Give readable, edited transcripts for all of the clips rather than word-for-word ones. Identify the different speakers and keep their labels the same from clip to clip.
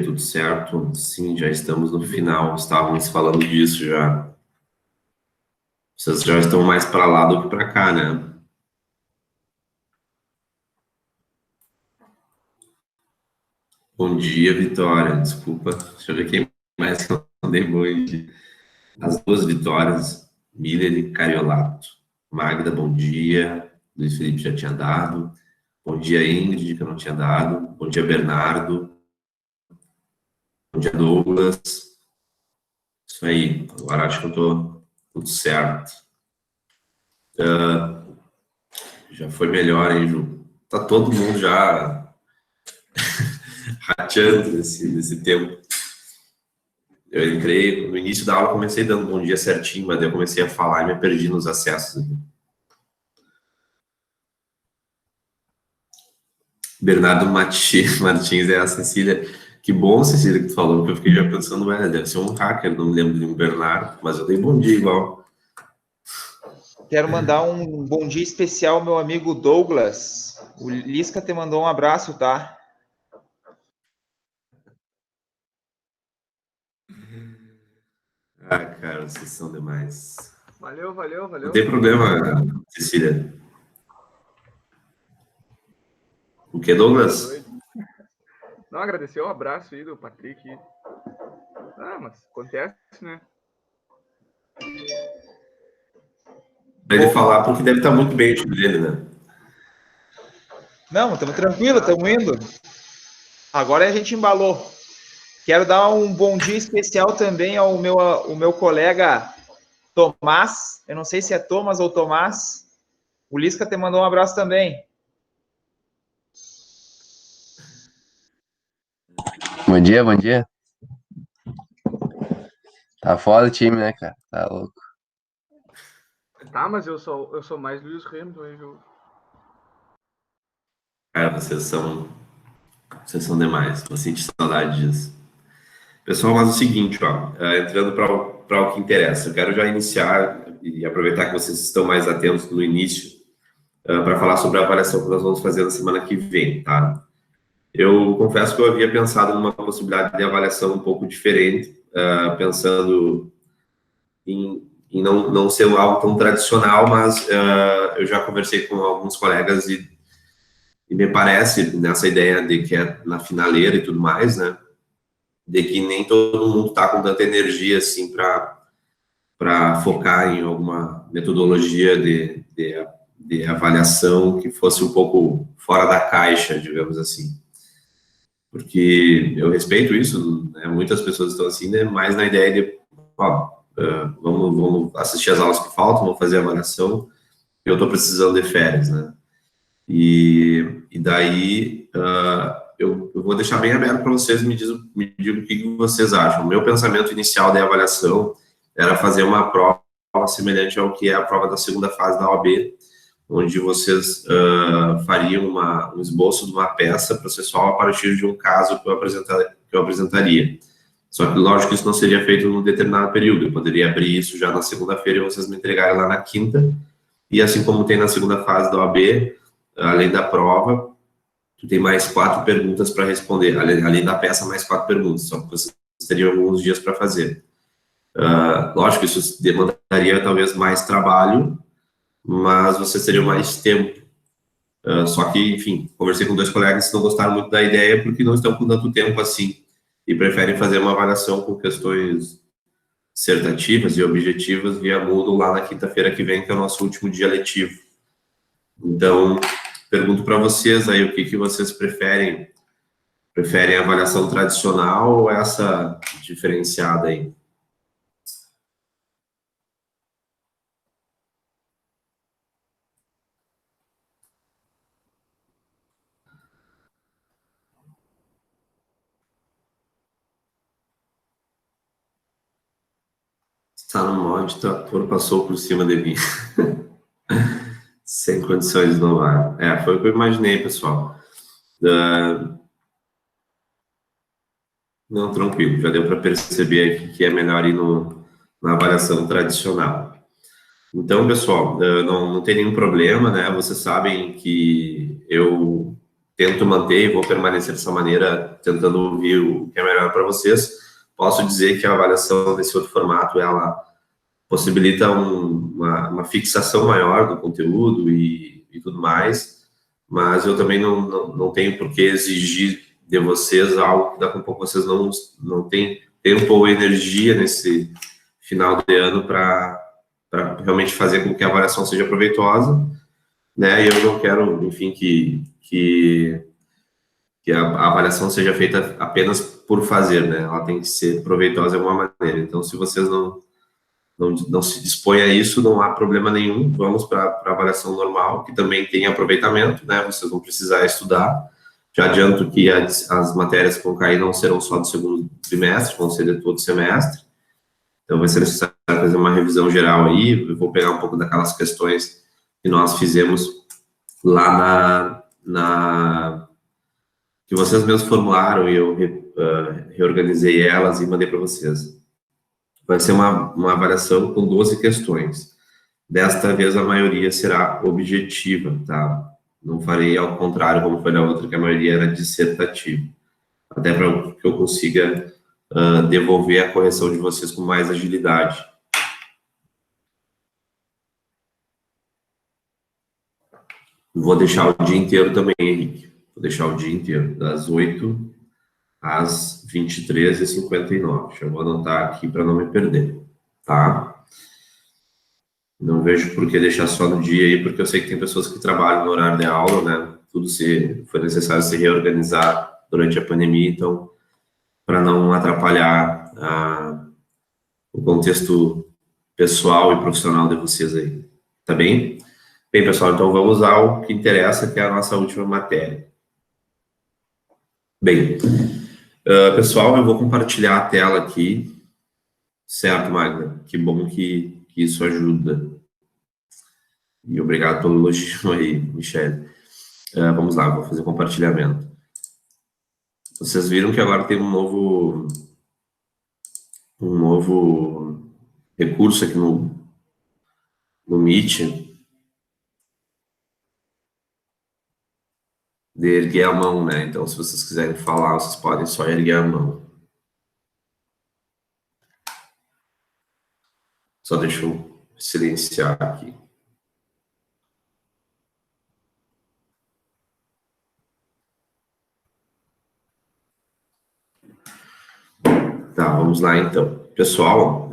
Speaker 1: tudo certo? Sim, já estamos no final, estávamos falando disso já. Vocês já estão mais para lá do que para cá, né? Bom dia, Vitória. Desculpa, deixa eu ver quem mais que eu mandei bom dia. As duas Vitórias, Miller e Cariolato. Magda, bom dia. Luiz Felipe já tinha dado. Bom dia, Ingrid, que eu não tinha dado. Bom dia, Bernardo. Bom dia, Douglas. Isso aí, agora acho que eu tô tudo certo. Já foi melhor, hein, Ju? Tá todo mundo já rateando nesse tempo. Eu entrei, no início da aula, comecei dando bom dia certinho, mas daí eu comecei a falar e me perdi nos acessos. Bernardo Martins é a Cecília. Que bom, Cecília, que tu falou, porque eu fiquei já pensando, deve ser um hacker, não me lembro de um Bernardo, mas eu dei bom dia igual.
Speaker 2: Quero mandar um bom dia especial ao meu amigo Douglas. O Lisca te mandou um abraço, tá?
Speaker 1: Ah, cara, vocês são demais.
Speaker 3: Valeu, valeu, valeu.
Speaker 1: Não tem problema, Cecília. O que, Douglas?
Speaker 3: Não, agradecer o abraço aí do Patrick. Ah, mas acontece, né?
Speaker 1: Pra ele falar, porque deve estar muito bem o time dele, né?
Speaker 2: Não, estamos tranquilos, estamos indo. Agora a gente embalou. Quero dar um bom dia especial também ao meu colega Tomás. Eu não sei se é Thomas ou Tomás. O Lisca te mandou um abraço também.
Speaker 4: Bom dia, bom dia. Tá foda o time, né, cara? Tá louco.
Speaker 3: Tá, mas eu sou mais Luiz Hamilton, hein, Ju?
Speaker 1: Cara, vocês são demais. Tô sentindo saudade disso. Pessoal, mas é o seguinte, ó, entrando para o que interessa, eu quero já iniciar e aproveitar que vocês estão mais atentos no início para falar sobre a avaliação que nós vamos fazer na semana que vem, tá? Eu confesso que eu havia pensado numa possibilidade de avaliação um pouco diferente, pensando em não ser algo tão tradicional, mas eu já conversei com alguns colegas e me parece, nessa ideia de que é na finaleira e tudo mais, né, de que nem todo mundo está com tanta energia assim para focar em alguma metodologia de avaliação que fosse um pouco fora da caixa, digamos assim. Porque eu respeito isso, né, muitas pessoas estão assim, né, mais na ideia de, ó, vamos assistir as aulas que faltam, vamos fazer a avaliação, eu estou precisando de férias, né. E daí eu vou deixar bem aberto para vocês, me digam o que vocês acham. O meu pensamento inicial da avaliação era fazer uma prova semelhante ao que é a prova da segunda fase da OAB, onde vocês fariam um esboço de uma peça processual a partir de um caso que eu apresentaria. Só que, lógico, isso não seria feito num determinado período. Eu poderia abrir isso já na segunda-feira e vocês me entregarem lá na quinta. E assim como tem na segunda fase da OAB, além da prova, tu tem mais 4 perguntas para responder, além da peça, mais 4 perguntas, só que vocês teriam alguns dias para fazer. Lógico, isso demandaria talvez mais trabalho, mas vocês teriam mais tempo. Só que, enfim, conversei com 2 colegas que não gostaram muito da ideia porque não estão com tanto tempo assim e preferem fazer uma avaliação com questões dissertativas e objetivas via Moodle lá na quinta-feira que vem, que é o nosso último dia letivo. Então, pergunto para vocês aí, o que vocês preferem? Preferem a avaliação tradicional ou essa diferenciada aí? Está no mod, o trator passou por cima de mim. Sem condições de inovar. Foi o que eu imaginei, pessoal. Não, tranquilo, já deu para perceber aqui que é melhor ir na avaliação tradicional. Então, pessoal, não tem nenhum problema, né? Vocês sabem que eu tento manter e vou permanecer dessa maneira, tentando ouvir o que é melhor para vocês. Posso dizer que a avaliação desse outro formato, ela possibilita uma fixação maior do conteúdo e tudo mais, mas eu também não tenho por que exigir de vocês algo que daqui a pouco vocês não têm tempo ou energia nesse final de ano para realmente fazer com que a avaliação seja proveitosa, né? E eu não quero, enfim, que a avaliação seja feita apenas por fazer, né? Ela tem que ser proveitosa de alguma maneira. Então, se vocês não se dispõem a isso, não há problema nenhum. Vamos para a avaliação normal, que também tem aproveitamento, né? Vocês vão precisar estudar. Já adianto que as matérias que vão cair não serão só do segundo trimestre, vão ser de todo semestre. Então, vai ser necessário fazer uma revisão geral aí. Eu vou pegar um pouco daquelas questões que nós fizemos lá que vocês mesmos formularam e eu reorganizei elas e mandei para vocês. Vai ser uma avaliação com 12 questões. Desta vez, a maioria será objetiva, tá? Não farei ao contrário, como foi na outra, que a maioria era dissertativa. Até para que eu consiga devolver a correção de vocês com mais agilidade. Vou deixar o dia inteiro também, Henrique. Vou deixar o dia inteiro, das 8 às 23h59. Deixa eu vou anotar aqui para não me perder, tá? Não vejo por que deixar só no dia aí, porque eu sei que tem pessoas que trabalham no horário de aula, né? Tudo foi necessário se reorganizar durante a pandemia, então, para não atrapalhar o contexto pessoal e profissional de vocês aí, tá bem? Bem, pessoal, então vamos ao que interessa, que é a nossa última matéria. Bem, pessoal, eu vou compartilhar a tela aqui, certo, Magda? Que bom que isso ajuda. E obrigado pelo elogio aí, Michele. Vamos lá, vou fazer o compartilhamento. Vocês viram que agora tem um novo recurso aqui no Meet, de erguer a mão, né? Então, se vocês quiserem falar, vocês podem só erguer a mão. Só deixa eu silenciar aqui. Tá, vamos lá então. Pessoal,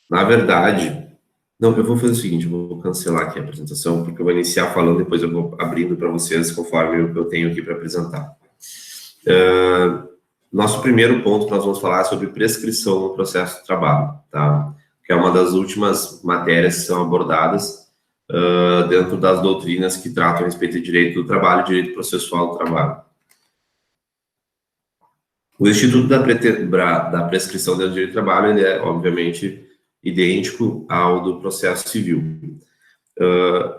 Speaker 1: na verdade... Não, eu vou fazer o seguinte, eu vou cancelar aqui a apresentação, porque eu vou iniciar falando, depois eu vou abrindo para vocês, conforme o que eu tenho aqui para apresentar. Nosso primeiro ponto, nós vamos falar sobre prescrição no processo de trabalho, tá? Que é uma das últimas matérias que são abordadas dentro das doutrinas que tratam a respeito de direito do trabalho e direito processual do trabalho. O Instituto da Prescrição dentro do direito do trabalho, ele é, obviamente, idêntico ao do processo civil.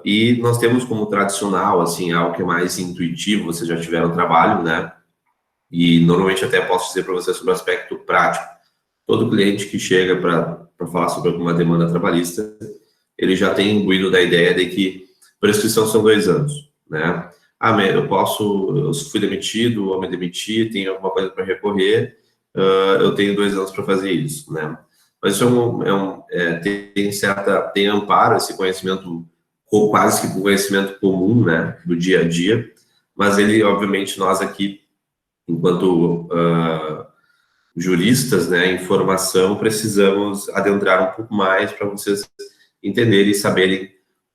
Speaker 1: E nós temos como tradicional, assim, algo que é mais intuitivo, vocês já tiveram trabalho, né? E normalmente até posso dizer para vocês sobre o aspecto prático. Todo cliente que chega para falar sobre alguma demanda trabalhista, ele já tem imbuído da ideia de que prescrição são 2 anos, né? Eu fui demitido, ou me demiti, tenho alguma coisa para recorrer, eu tenho 2 anos para fazer isso, né? Mas isso tem amparo, esse conhecimento, quase que um conhecimento comum, né, do dia a dia, mas ele, obviamente, nós aqui, enquanto juristas, né, em formação, precisamos adentrar um pouco mais para vocês entenderem e saberem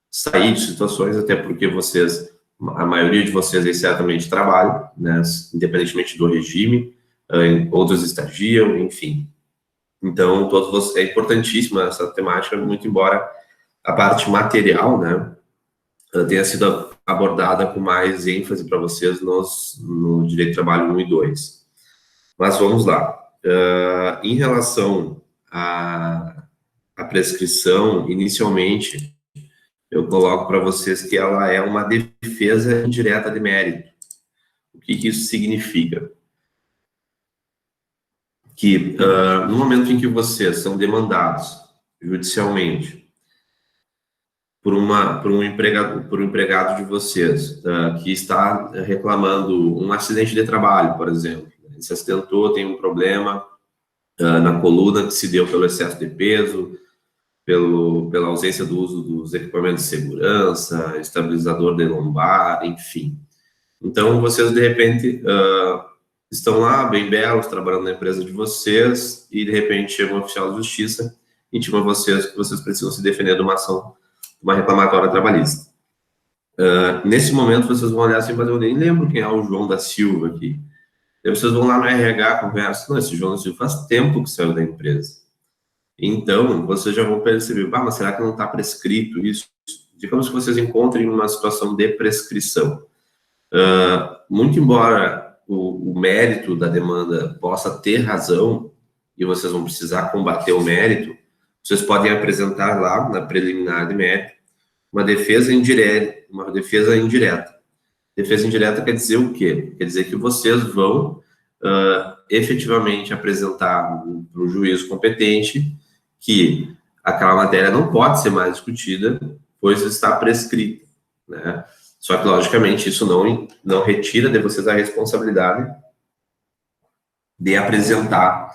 Speaker 1: sair de situações, até porque a maioria de vocês aí certamente trabalham, né, independentemente do regime, outros estagiam, enfim. Então, é importantíssima essa temática, muito embora a parte material, né, tenha sido abordada com mais ênfase para vocês no Direito do Trabalho 1 e 2. Mas vamos lá. Em relação à prescrição, inicialmente, eu coloco para vocês que ela é uma defesa indireta de mérito. O que isso significa? Que no momento em que vocês são demandados judicialmente por um empregado de vocês que está reclamando um acidente de trabalho, por exemplo. Ele se acidentou, tem um problema na coluna que se deu pelo excesso de peso, pela ausência do uso dos equipamentos de segurança, estabilizador de lombar, enfim. Então, vocês, de repente, estão lá, bem belos, trabalhando na empresa de vocês, e, de repente, chega um oficial de justiça e intima vocês que vocês precisam se defender de uma ação, uma reclamatória trabalhista. Nesse momento, vocês vão olhar assim, mas eu nem lembro quem é o João da Silva aqui. Aí vocês vão lá no RH, conversam, não, esse João da Silva faz tempo que saiu da empresa. Então, vocês já vão perceber, mas será que não está prescrito isso? Digamos que vocês encontrem uma situação de prescrição. Muito embora o mérito da demanda possa ter razão, e vocês vão precisar combater o mérito, vocês podem apresentar lá, na preliminar de mérito, uma defesa indireta. Defesa indireta quer dizer o quê? Quer dizer que vocês vão efetivamente apresentar para o juízo competente que aquela matéria não pode ser mais discutida, pois está prescrita, né? Só que, logicamente, isso não retira de vocês a responsabilidade de apresentar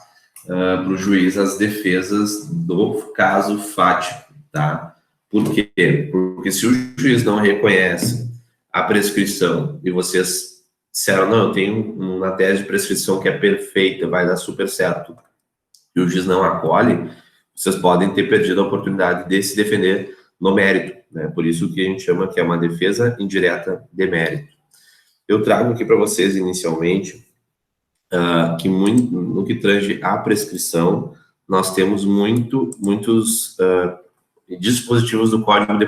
Speaker 1: para o juiz as defesas do caso fático, tá? Por quê? Porque se o juiz não reconhece a prescrição e vocês disseram, não, eu tenho uma tese de prescrição que é perfeita, vai dar super certo, e o juiz não acolhe, vocês podem ter perdido a oportunidade de se defender no mérito, né? Por isso que a gente chama que é uma defesa indireta de mérito. Eu trago aqui para vocês, inicialmente, que no que tange à prescrição, nós temos muitos dispositivos do Código de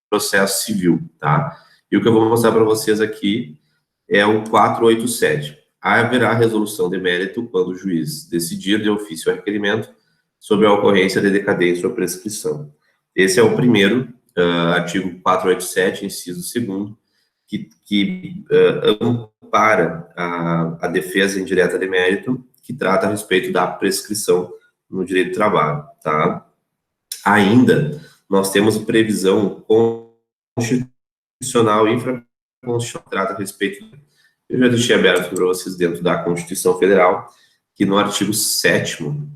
Speaker 1: Processo Civil, tá? E o que eu vou mostrar para vocês aqui é o 487. Haverá resolução de mérito quando o juiz decidir de ofício ou requerimento sobre a ocorrência de decadência ou prescrição. Esse é o primeiro, artigo 487, inciso 2º, que ampara a defesa indireta de mérito, que trata a respeito da prescrição no direito do trabalho, tá? Ainda, nós temos previsão constitucional e infraconstitucional que trata a respeito, eu já deixei aberto para vocês dentro da Constituição Federal, que no artigo 7º,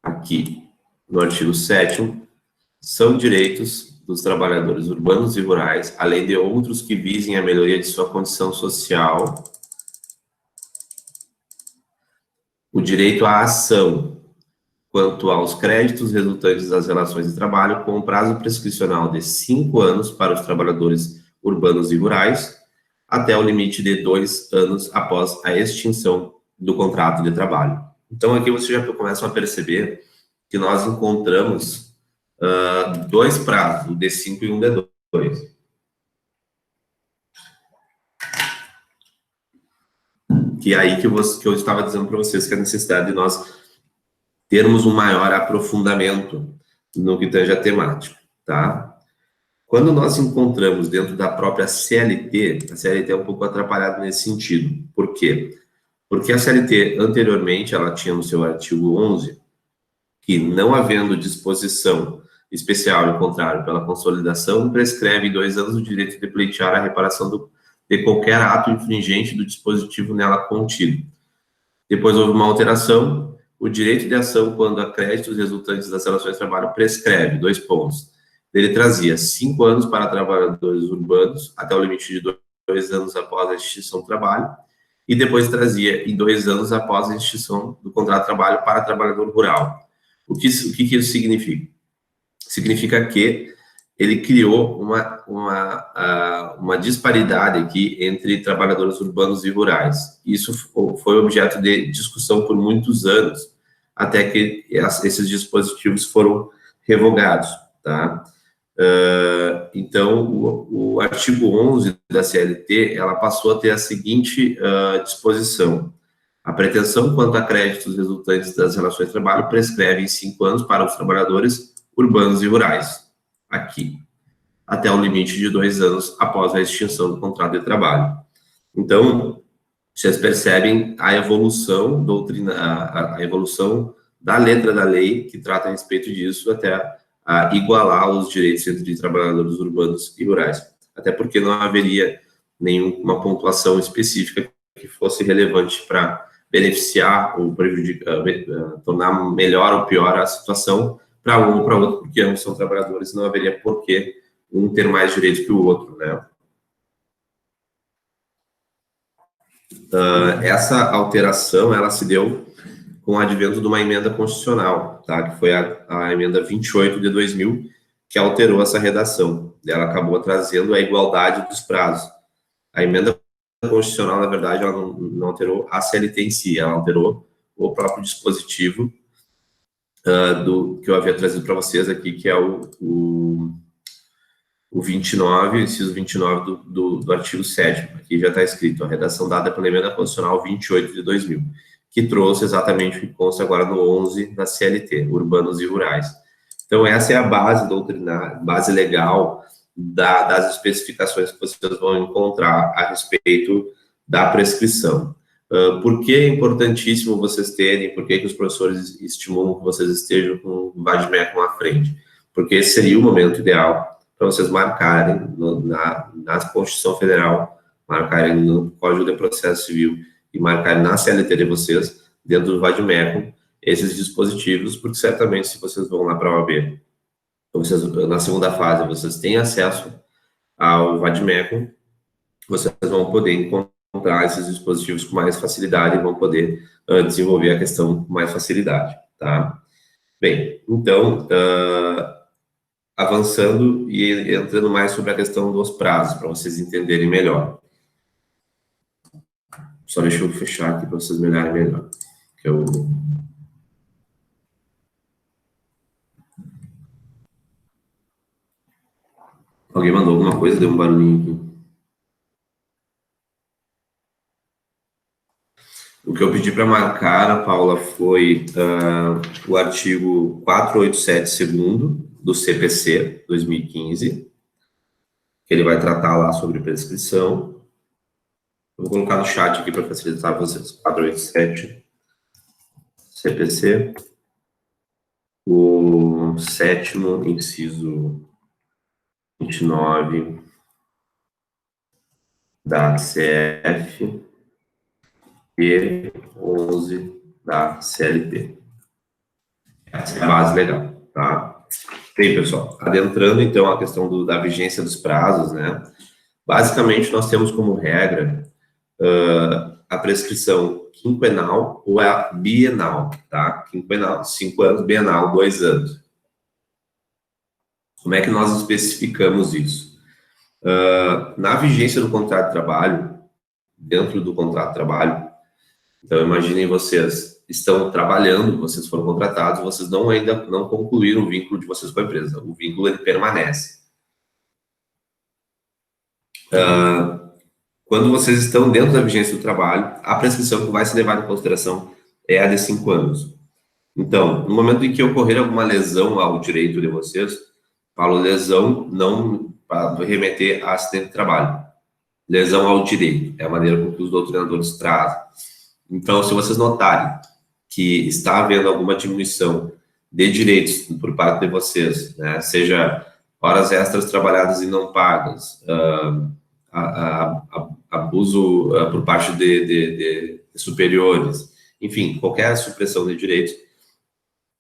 Speaker 1: aqui, no artigo 7º, são direitos dos trabalhadores urbanos e rurais, além de outros que visem a melhoria de sua condição social, o direito à ação quanto aos créditos resultantes das relações de trabalho, com prazo prescricional de 5 anos para os trabalhadores urbanos e rurais, até o limite de 2 anos após a extinção do contrato de trabalho. Então, aqui vocês já começam a perceber que nós encontramos 2 prazos, um D5 e um D2. Que é aí que eu estava dizendo para vocês que a necessidade de nós termos um maior aprofundamento no que tange a temática, tá? Quando nós encontramos dentro da própria CLT, a CLT é um pouco atrapalhada nesse sentido. Por quê? Porque a CLT, anteriormente, ela tinha no seu artigo 11, que não havendo disposição especial e contrário pela consolidação, prescreve em 2 anos o direito de pleitear a reparação de qualquer ato infringente do dispositivo nela contido. Depois houve uma alteração, o direito de ação quando há créditos resultantes das relações de trabalho prescreve, 2 pontos. Ele trazia 5 anos para trabalhadores urbanos, até o limite de 2 anos após a extinção do trabalho, e depois trazia em 2 anos após a extinção do contrato de trabalho para trabalhador rural. O que isso significa? Significa que ele criou uma disparidade aqui entre trabalhadores urbanos e rurais. Isso foi objeto de discussão por muitos anos, até que esses dispositivos foram revogados, tá? Então, o artigo 11 da CLT, ela passou a ter a seguinte disposição. A pretensão quanto a créditos resultantes das relações de trabalho prescreve em 5 anos para os trabalhadores urbanos e rurais, aqui, até o limite de 2 anos após a extinção do contrato de trabalho. Então, vocês percebem a evolução a evolução da letra da lei que trata a respeito disso até a igualar os direitos entre trabalhadores urbanos e rurais, até porque não haveria nenhuma pontuação específica que fosse relevante para beneficiar ou prejudicar, tornar melhor ou pior a situação para um ou para outro, porque ambos são trabalhadores, não haveria por que um ter mais direitos que o outro, né? Essa alteração, ela se deu com o advento de uma emenda constitucional, tá? Que foi a emenda 28 de 2000, que alterou essa redação. Ela acabou trazendo a igualdade dos prazos. A emenda constitucional, na verdade, ela não alterou a CLT em si, ela alterou o próprio dispositivo que eu havia trazido para vocês aqui, que é o 29, inciso 29 do artigo 7º. Aqui já está escrito, a redação dada pela emenda constitucional 28 de 2000, que trouxe exatamente o que consta agora no 11 da CLT, urbanos e rurais. Então, essa é a base doutrinária, base legal das especificações que vocês vão encontrar a respeito da prescrição. Por que é importantíssimo vocês terem, por que os professores estimulam que vocês estejam com o VADMECUM à frente? Porque esse seria o momento ideal para vocês marcarem na Constituição Federal, marcarem no Código de Processo Civil e marcarem na CLT de vocês, dentro do VADMECUM, esses dispositivos, porque certamente se vocês vão lá para a OAB, na segunda fase, vocês têm acesso ao VADMECUM, vocês vão poder encontrar esses dispositivos com mais facilidade e vão poder desenvolver a questão com mais facilidade, tá? Bem, então, avançando e entrando mais sobre a questão dos prazos, para vocês entenderem melhor. Só deixa eu fechar aqui para vocês olharem melhor. Alguém mandou alguma coisa? Deu um barulhinho aqui. O que eu pedi para marcar, Paula, foi o artigo 487 segundo do CPC 2015, que ele vai tratar lá sobre prescrição. Eu vou colocar no chat aqui para facilitar vocês. 487 CPC, o 7º, inciso 29 da CF e 11 da CLT. Essa é a base legal, tá? Bem, pessoal, adentrando então a questão da vigência dos prazos, né? Basicamente, nós temos como regra a prescrição quinquenal ou a bienal, tá? Quinquenal, 5 anos, bienal, 2 anos. Como é que nós especificamos isso? Na vigência do contrato de trabalho, dentro do contrato de trabalho, então imaginem vocês estão trabalhando, vocês foram contratados, vocês ainda não concluíram o vínculo de vocês com a empresa, o vínculo ele permanece. Quando vocês estão dentro da vigência do trabalho, a prescrição que vai ser levada em consideração é a de 5 anos. Então, no momento em que ocorrer alguma lesão ao direito de vocês, falo lesão não para remeter a acidente de trabalho. Lesão ao direito, é a maneira com que os doutrinadores trazem. Então, se vocês notarem que está havendo alguma diminuição de direitos por parte de vocês, né, seja horas extras trabalhadas e não pagas, abuso por parte de superiores, enfim, qualquer supressão de direitos,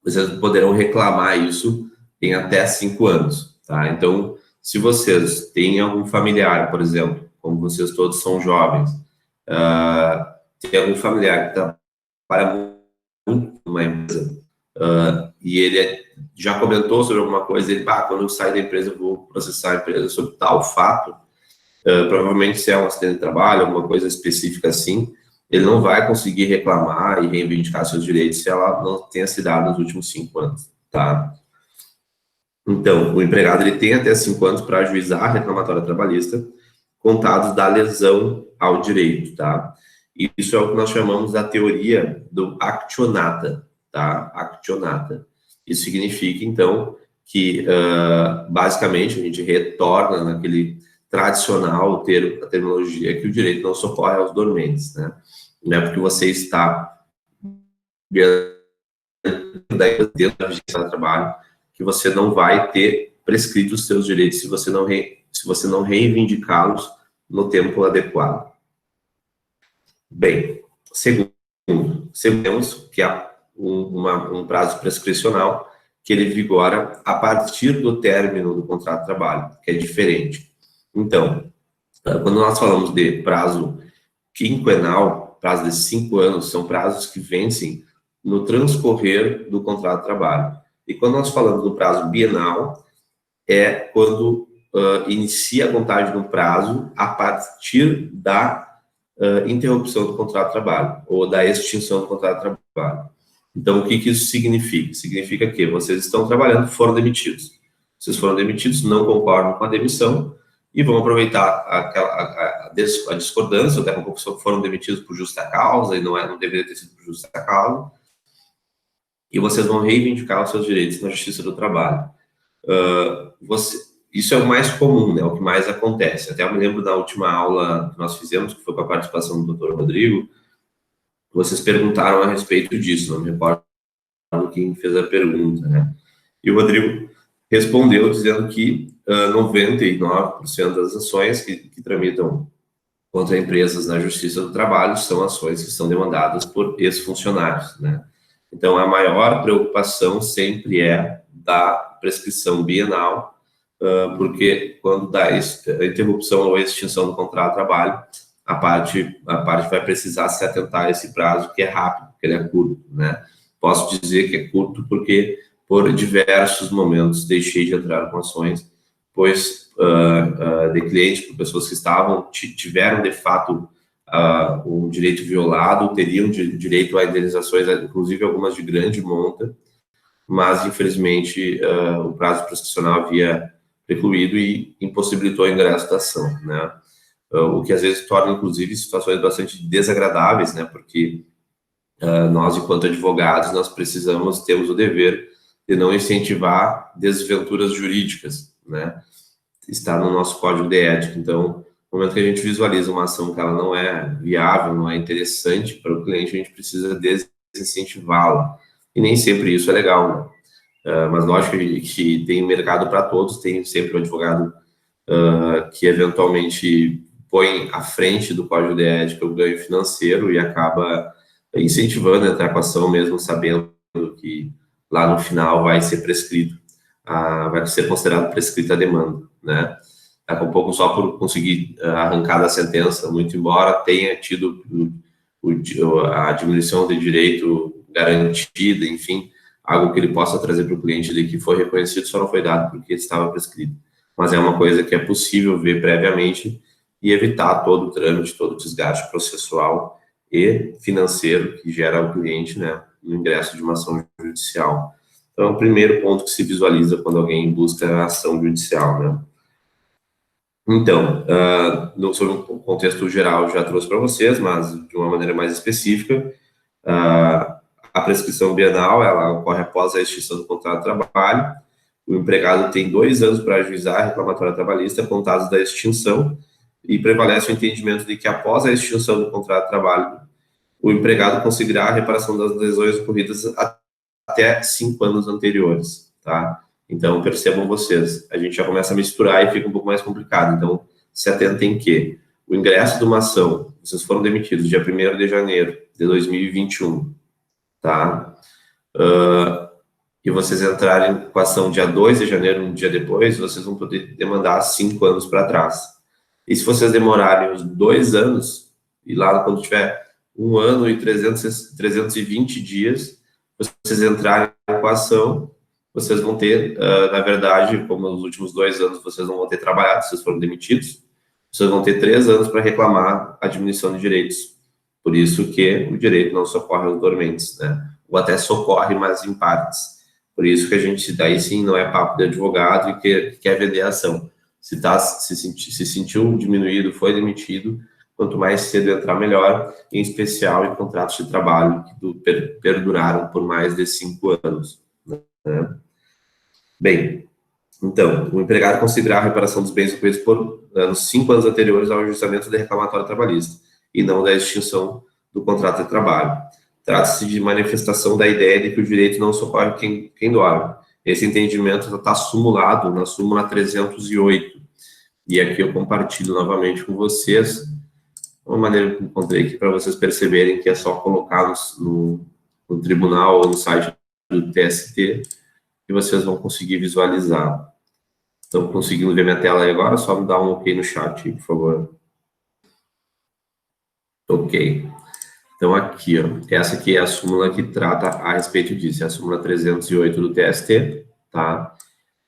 Speaker 1: vocês poderão reclamar isso em até 5 anos, tá? Então, se vocês têm algum familiar, por exemplo, como vocês todos são jovens, tem algum familiar que trabalha muito numa empresa e ele já comentou sobre alguma coisa, ele, quando eu sair da empresa eu vou processar a empresa sobre tal fato, provavelmente se é um acidente de trabalho, alguma coisa específica assim, ele não vai conseguir reclamar e reivindicar seus direitos se ela não tenha se dado nos últimos 5 anos, tá? Então, o empregado ele tem até 5 anos para ajuizar a reclamatória trabalhista, contados da lesão ao direito, tá? E isso é o que nós chamamos da teoria do actionata, tá? Actionata. Isso significa, então, que, basicamente, a gente retorna naquele tradicional a terminologia que o direito não socorre aos dormentes, né? Não é porque você está dentro da vigência do trabalho que você não vai ter prescrito os seus direitos se você não reivindicá-los no tempo adequado. Bem, segundo, temos que há um prazo prescricional que ele vigora a partir do término do contrato de trabalho, que é diferente. Então, quando nós falamos de prazo quinquenal, prazo de 5 anos, são prazos que vencem no transcorrer do contrato de trabalho. E quando nós falamos do prazo bienal, é quando inicia a contagem do prazo a partir da interrupção do contrato de trabalho, ou da extinção do contrato de trabalho. Então, o que isso significa? Significa que vocês estão trabalhando, foram demitidos. Vocês foram demitidos, não concordam com a demissão, e vão aproveitar a discordância, até um foram demitidos por justa causa, e não deveria ter sido por justa causa, e vocês vão reivindicar os seus direitos na Justiça do Trabalho. Isso é o mais comum, né, o que mais acontece. Até eu me lembro da última aula que nós fizemos, que foi com a participação do Dr. Rodrigo, vocês perguntaram a respeito disso, não me recordo quem fez a pergunta, né? E o Rodrigo respondeu dizendo que 99% das ações que tramitam contra empresas na Justiça do Trabalho são ações que são demandadas por ex-funcionários, né? Então, a maior preocupação sempre é da prescrição bienal, porque quando dá a interrupção ou a extinção do contrato de trabalho, a parte vai precisar se atentar a esse prazo, que é rápido, porque ele é curto, né? Posso dizer que é curto porque, por diversos momentos, deixei de entrar com ações, pois de clientes, por pessoas que tiveram, de fato, um direito violado, teriam direito a indenizações, inclusive algumas de grande monta, mas, infelizmente, o prazo prescricional havia precluído e impossibilitou o ingresso da ação, né? O que às vezes torna, inclusive, situações bastante desagradáveis, né? Porque nós, enquanto advogados, temos o dever de não incentivar desventuras jurídicas, né? Está no nosso código de ética. Então, no momento que a gente visualiza uma ação que ela não é viável, não é interessante para o cliente, a gente precisa desincentivá-la. E nem sempre isso é legal, né? Mas lógico que tem mercado para todos, tem sempre um advogado que eventualmente põe à frente do código de ética o ganho financeiro e acaba incentivando a entrar com a ação, mesmo sabendo que lá no final vai ser prescrito, vai ser considerado prescrita a demanda, né? Daqui a pouco, só por conseguir arrancar da sentença, muito embora tenha tido a diminuição de direito garantida, enfim, algo que ele possa trazer para o cliente de que foi reconhecido, só não foi dado porque estava prescrito. Mas é uma coisa que é possível ver previamente e evitar todo o trâmite, todo o desgaste processual e financeiro que gera ao cliente, né, no ingresso de uma ação judicial. Então, é o primeiro ponto que se visualiza quando alguém busca a ação judicial, né. Então, sobre um contexto geral, já trouxe para vocês, mas de uma maneira mais específica, a prescrição bienal, ela ocorre após a extinção do contrato de trabalho. O empregado tem 2 anos para ajuizar a reclamatória trabalhista contados da extinção e prevalece o entendimento de que após a extinção do contrato de trabalho, o empregado conseguirá a reparação das lesões ocorridas até 5 anos anteriores, tá? Então, percebam vocês, a gente já começa a misturar e fica um pouco mais complicado. Então, se atentem que o ingresso de uma ação, vocês foram demitidos dia 1º de janeiro de 2021, tá? E vocês entrarem com a ação dia 2 de janeiro, um dia depois, vocês vão poder demandar 5 anos para trás. E se vocês demorarem os 2 anos, e lá quando tiver 1 ano e 320 dias, vocês entrarem com a ação, vocês vão ter, na verdade, como nos últimos 2 anos vocês não vão ter trabalhado, vocês foram demitidos, vocês vão ter 3 anos para reclamar a diminuição de direitos. Por isso que o direito não socorre aos dormentes, né? Ou até socorre, mas em partes. Por isso que a gente, daí sim, não é papo de advogado e que quer vender a ação. Se sentiu diminuído, foi demitido, quanto mais cedo entrar, melhor, em especial em contratos de trabalho que perduraram por mais de 5 anos, né? Bem, então, o empregado considerar a reparação dos bens ocorridos nos 5 anos anteriores ao ajustamento da reclamatória trabalhista e não da extinção do contrato de trabalho. Trata-se de manifestação da ideia de que o direito não socorre quem dorme. Esse entendimento está sumulado na súmula 308. E aqui eu compartilho novamente com vocês uma maneira que eu encontrei aqui para vocês perceberem que é só colocar no tribunal ou no site do TST que vocês vão conseguir visualizar. Estão conseguindo ver minha tela aí agora? Só me dá um ok no chat, por favor. Ok. Então, aqui, ó, essa aqui é a súmula que trata a respeito disso, é a súmula 308 do TST, tá?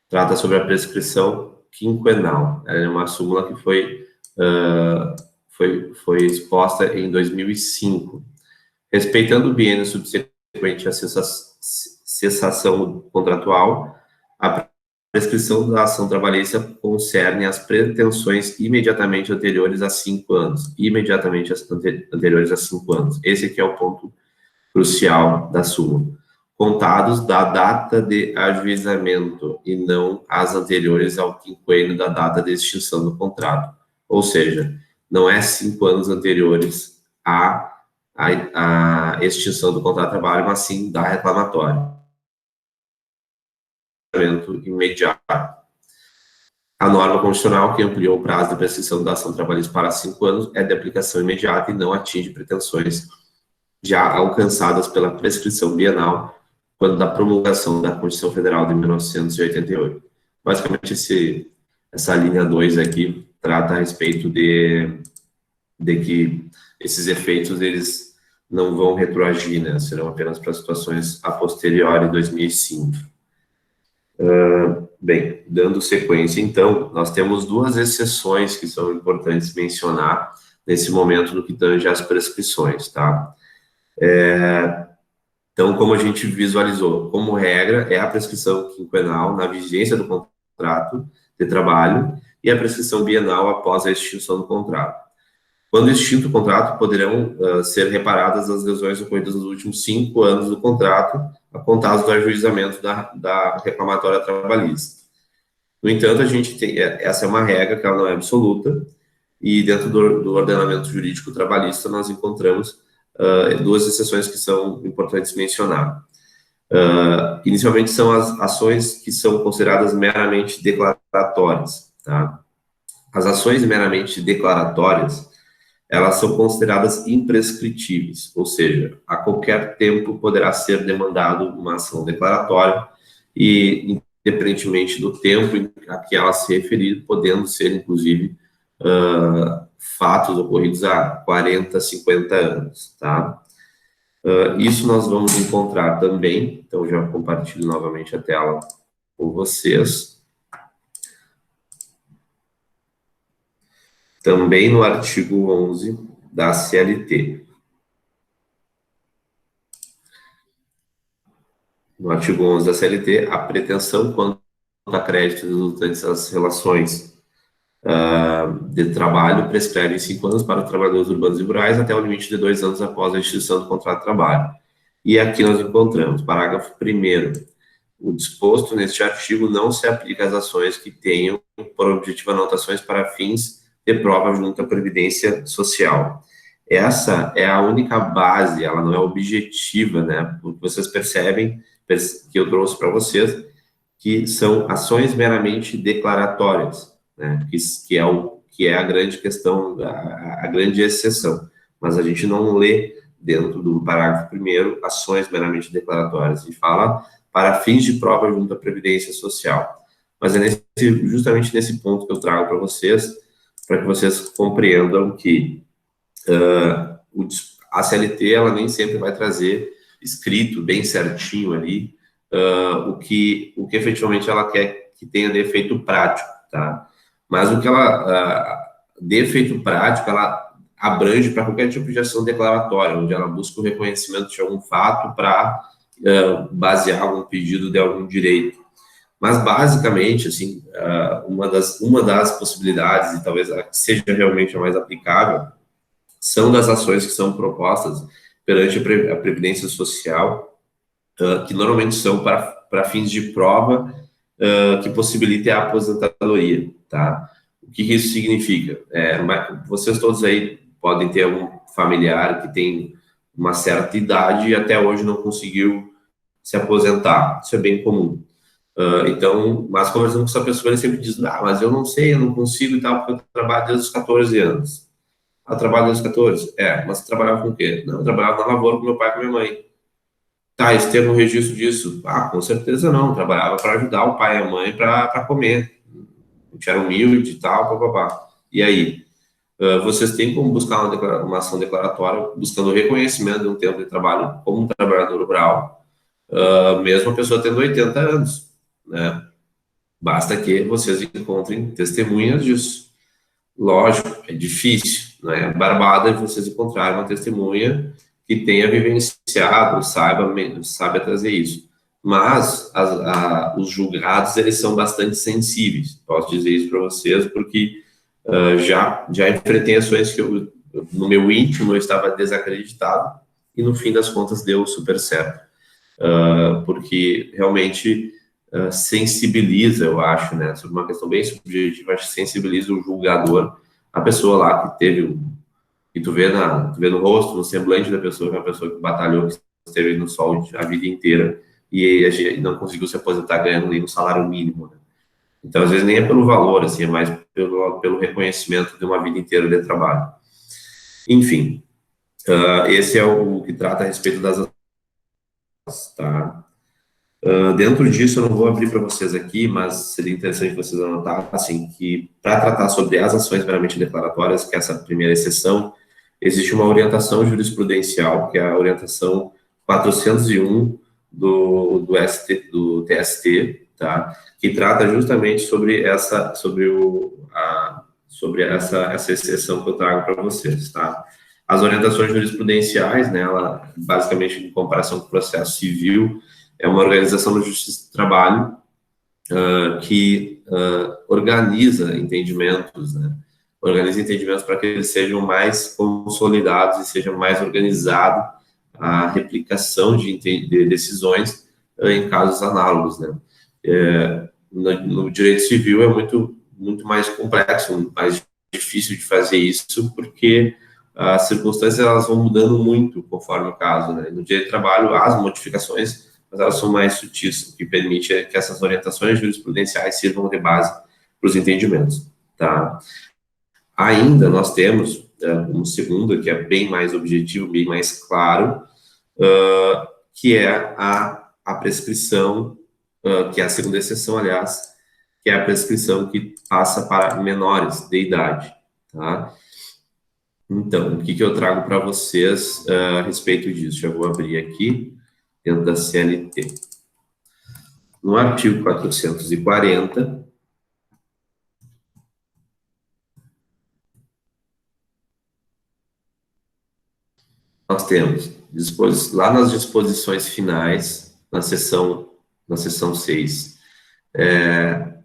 Speaker 1: Trata sobre a prescrição quinquenal. Ela é uma súmula que foi exposta em 2005. Respeitando o biênio subsequente à cessação contratual, a prescrição da ação trabalhista concerne as pretensões imediatamente anteriores a 5 anos. Imediatamente anteriores a 5 anos. Esse aqui é o ponto crucial da súmula. Contados da data de ajuizamento e não as anteriores ao quinquênio da data de extinção do contrato. Ou seja, não é 5 anos anteriores à extinção do contrato de trabalho, mas sim da reclamatória. Imediato. A norma constitucional que ampliou o prazo de prescrição da ação trabalhista para 5 anos é de aplicação imediata e não atinge pretensões já alcançadas pela prescrição bienal quando da promulgação da Constituição Federal de 1988. Basicamente, essa linha 2 aqui trata a respeito de que esses efeitos, eles não vão retroagir, né? Serão apenas para situações a posteriori, 2005. Bem, dando sequência, então, nós temos 2 exceções que são importantes mencionar nesse momento no que tange às prescrições, tá? Então, como a gente visualizou, como regra, é a prescrição quinquenal na vigência do contrato de trabalho e a prescrição bienal após a extinção do contrato. Quando extinto o contrato, poderão ser reparadas as lesões ocorridas nos últimos 5 anos do contrato, apontados do ajuizamento da reclamatória trabalhista. No entanto, a gente tem, essa é uma regra que ela não é absoluta, e dentro do ordenamento jurídico trabalhista nós encontramos 2 exceções que são importantes mencionar. Inicialmente são as ações que são consideradas meramente declaratórias, tá? As ações meramente declaratórias, elas são consideradas imprescritíveis, ou seja, a qualquer tempo poderá ser demandado uma ação declaratória e, independentemente do tempo a que ela se referir, podendo ser, inclusive, fatos ocorridos há 40, 50 anos, tá? Isso nós vamos encontrar também, então já compartilho novamente a tela com vocês. Também no artigo 11 da CLT. No artigo 11 da CLT, a pretensão quanto a crédito resultantes das relações de trabalho prescreve em 5 anos para os trabalhadores urbanos e rurais até o limite de 2 anos após a extinção do contrato de trabalho. E aqui nós encontramos, parágrafo 1º, o disposto neste artigo não se aplica às ações que tenham por objetivo anotações para fins de prova junto à Previdência Social. Essa é a única base, ela não é objetiva, né? Porque vocês percebem que eu trouxe para vocês que são ações meramente declaratórias, né? Que é a grande questão, a grande exceção. Mas a gente não lê dentro do parágrafo 1º ações meramente declaratórias e fala para fins de prova junto à Previdência Social. Mas é justamente nesse ponto que eu trago para que vocês compreendam que a CLT, ela nem sempre vai trazer escrito bem certinho ali o que efetivamente ela quer que tenha de efeito prático, tá? Mas o que ela, de efeito prático, ela abrange para qualquer tipo de ação declaratória, onde ela busca o reconhecimento de algum fato para basear algum pedido de algum direito. Mas, basicamente, assim, uma das possibilidades, e talvez a que seja realmente a mais aplicável, são das ações que são propostas perante a Previdência Social, que normalmente são para fins de prova que possibilitem a aposentadoria, tá? O que isso significa? Vocês todos aí podem ter algum familiar que tem uma certa idade e até hoje não conseguiu se aposentar. Isso é bem comum. Então, mas conversando com essa pessoa, ele sempre diz, mas eu não sei, eu não consigo e tal, porque eu trabalho desde os 14 anos. Trabalho desde os 14? Mas você trabalhava com o quê? Não, eu trabalhava na lavoura com meu pai e com minha mãe. Tá, e você tem um registro disso? Com certeza não, eu trabalhava para ajudar o pai e a mãe para comer. A gente era humilde e tal, papapá. E aí? Vocês têm como buscar uma ação declaratória buscando o reconhecimento de um tempo de trabalho como um trabalhador rural, mesmo a pessoa tendo 80 anos, né? Basta que vocês encontrem testemunhas disso. Lógico, é difícil, né? É barbada vocês encontrarem uma testemunha que tenha vivenciado, saiba trazer isso. Mas os julgados, eles são bastante sensíveis. Posso dizer isso para vocês, porque já enfrentei ações que no meu íntimo eu estava desacreditado e no fim das contas deu super certo. Porque realmente sensibiliza, eu acho, né, sobre uma questão bem subjetiva, acho que sensibiliza o julgador, a pessoa lá que teve, que tu vê no rosto, no semblante da pessoa, que é uma pessoa que batalhou, que esteve no sol a vida inteira e não conseguiu se aposentar ganhando nem um salário mínimo, né? Então, às vezes, nem é pelo valor, assim, é mais pelo reconhecimento de uma vida inteira de trabalho. Enfim, esse é o que trata a respeito das ações, tá? Dentro disso, eu não vou abrir para vocês aqui, mas seria interessante vocês anotassem que, para tratar sobre as ações meramente declaratórias, que é essa primeira exceção, existe uma orientação jurisprudencial, que é a orientação 401 do TST, tá? Que trata justamente sobre essa exceção que eu trago para vocês, tá? As orientações jurisprudenciais, né, ela, basicamente, em comparação com o processo civil, é uma organização da Justiça do Trabalho que organiza entendimentos, né? Organiza entendimentos para que eles sejam mais consolidados e seja mais organizado a replicação de decisões em casos análogos, né? No direito civil é muito mais complexo, mais difícil de fazer isso, porque as circunstâncias elas vão mudando muito conforme o caso, né? No direito do trabalho, há as modificações, mas elas são mais sutis, o que permite que essas orientações jurisprudenciais sirvam de base para os entendimentos, tá? Ainda nós temos um segundo, que é bem mais objetivo, bem mais claro, que é a prescrição, que é a segunda exceção, aliás, que é a prescrição que passa para menores de idade, tá? Então, o que eu trago para vocês a respeito disso? Já vou abrir aqui, dentro da CLT. No artigo 440, nós temos, lá nas disposições finais, na seção 6,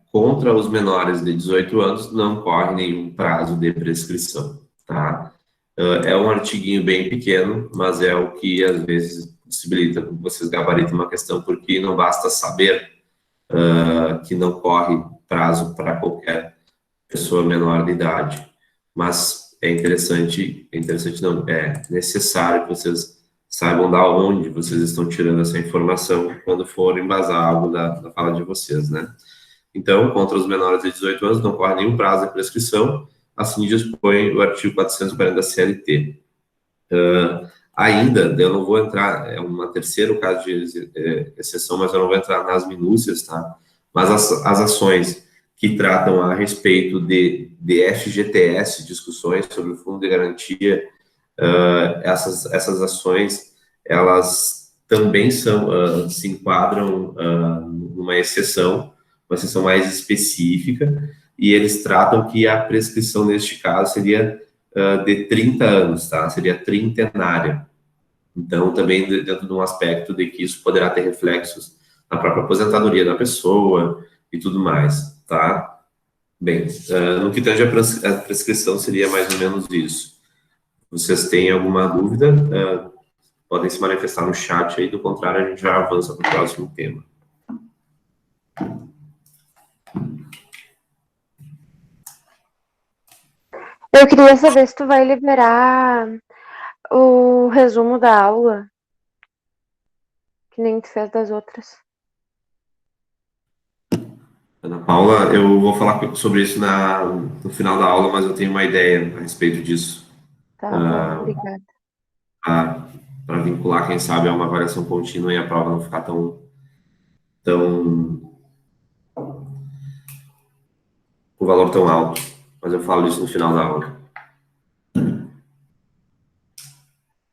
Speaker 1: contra os menores de 18 anos não corre nenhum prazo de prescrição, tá? É um artiguinho bem pequeno, mas é o que às vezes possibilita que vocês gabaritem uma questão, porque não basta saber que não corre prazo para qualquer pessoa menor de idade, mas é necessário que vocês saibam da onde vocês estão tirando essa informação quando for embasar algo da fala de vocês, né? Então, contra os menores de 18 anos não corre nenhum prazo de prescrição, assim dispõe o artigo 440 da CLT. Ainda, eu não vou entrar, é um terceiro caso de exceção, mas eu não vou entrar nas minúcias, tá? Mas as ações que tratam a respeito de FGTS, discussões sobre o Fundo de Garantia, essas ações, elas também se enquadram numa exceção, uma exceção mais específica, e eles tratam que a prescrição neste caso seria de 30 anos, tá? Seria trintenária. Então, também dentro de um aspecto de que isso poderá ter reflexos na própria aposentadoria da pessoa e tudo mais, tá? Bem, no que tange a prescrição, seria mais ou menos isso. Vocês têm alguma dúvida? Podem se manifestar no chat aí, do contrário, a gente já avança para o próximo tema.
Speaker 5: Eu queria saber se tu vai liberar o resumo da aula, que nem tu fez das outras.
Speaker 1: Ana Paula, eu vou falar sobre isso no final da aula, mas eu tenho uma ideia a respeito disso.
Speaker 5: Tá bom, obrigada.
Speaker 1: Para vincular, quem sabe, a uma avaliação contínua e a prova não ficar com valor tão alto. Mas eu falo isso no final da aula.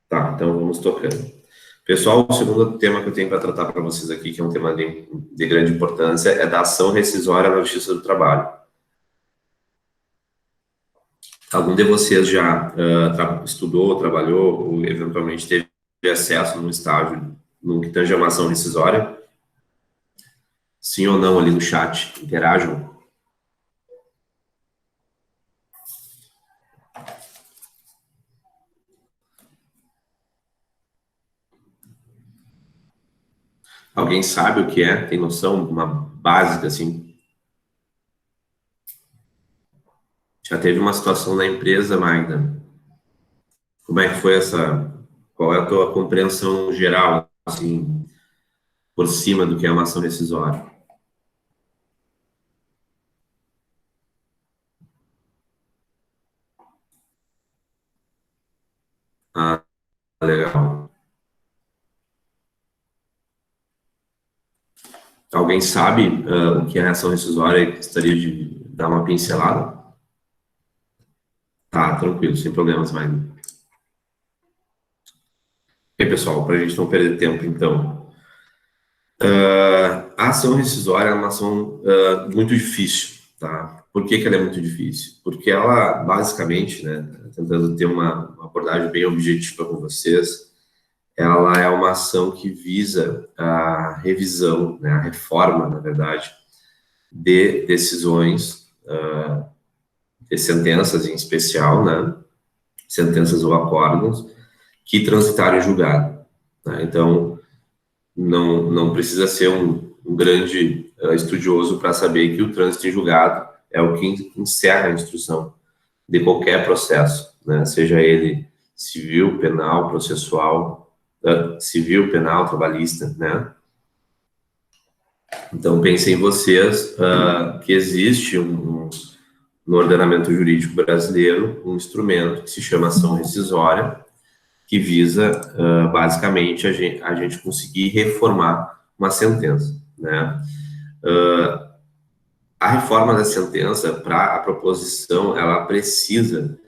Speaker 1: Tá, então vamos tocando. Pessoal, o segundo tema que eu tenho para tratar para vocês aqui, que é um tema de grande importância, é da ação rescisória na Justiça do Trabalho. Algum de vocês já estudou, trabalhou, ou eventualmente teve acesso num estágio, no que tange a uma ação rescisória? Sim ou não ali no chat? Interajam. Alguém sabe o que é? Tem noção? Uma básica, assim? Já teve uma situação na empresa, Magda? Como é que foi qual é a tua compreensão geral, assim, por cima do que é uma ação rescisória? Ah, legal. Alguém sabe o que é a ação rescisória e gostaria de dar uma pincelada? Tá, tranquilo, sem problemas, Magda. Ok, pessoal, para a gente não perder tempo, então. A ação rescisória é uma ação muito difícil, tá? Por que ela é muito difícil? Porque ela, basicamente, né, tentando ter uma abordagem bem objetiva com vocês, ela é uma ação que visa a revisão, né, a reforma, na verdade, de decisões, de sentenças em especial, né, sentenças ou acórdãos, que transitaram em julgado. Né? Então, não precisa ser um grande estudioso para saber que o trânsito em julgado é o que encerra a instrução de qualquer processo, né? Seja ele civil, penal, processual, civil, penal, trabalhista, né? Então, pensem vocês que existe no ordenamento jurídico brasileiro um instrumento que se chama ação rescisória, que visa, basicamente, a gente conseguir reformar uma sentença, né? A reforma da sentença, para a proposição, ela precisa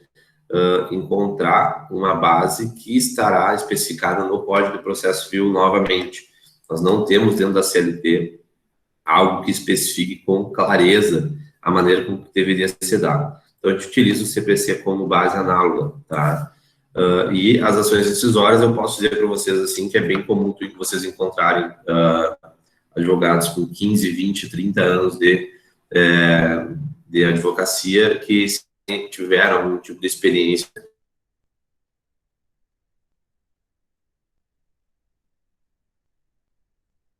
Speaker 1: encontrar uma base que estará especificada no Código de Processo Civil novamente. Nós não temos dentro da CLT algo que especifique com clareza a maneira como deveria ser dado. Então, a gente utiliza o CPC como base análoga, tá? E as ações decisórias, eu posso dizer para vocês, assim, que é bem comum que vocês encontrarem advogados com 15, 20, 30 anos de advocacia que tiveram algum tipo de experiência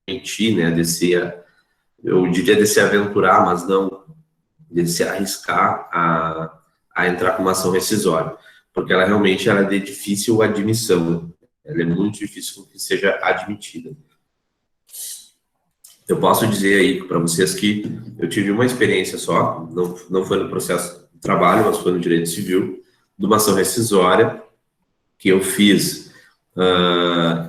Speaker 1: né, eu diria de se aventurar, mas não de se arriscar a entrar com uma ação rescisória, porque ela realmente é de difícil admissão, ela é muito difícil que seja admitida. Eu posso dizer aí para vocês que eu tive uma experiência só, não foi no processo de trabalho, mas foi no direito civil, de uma ação rescisória que eu fiz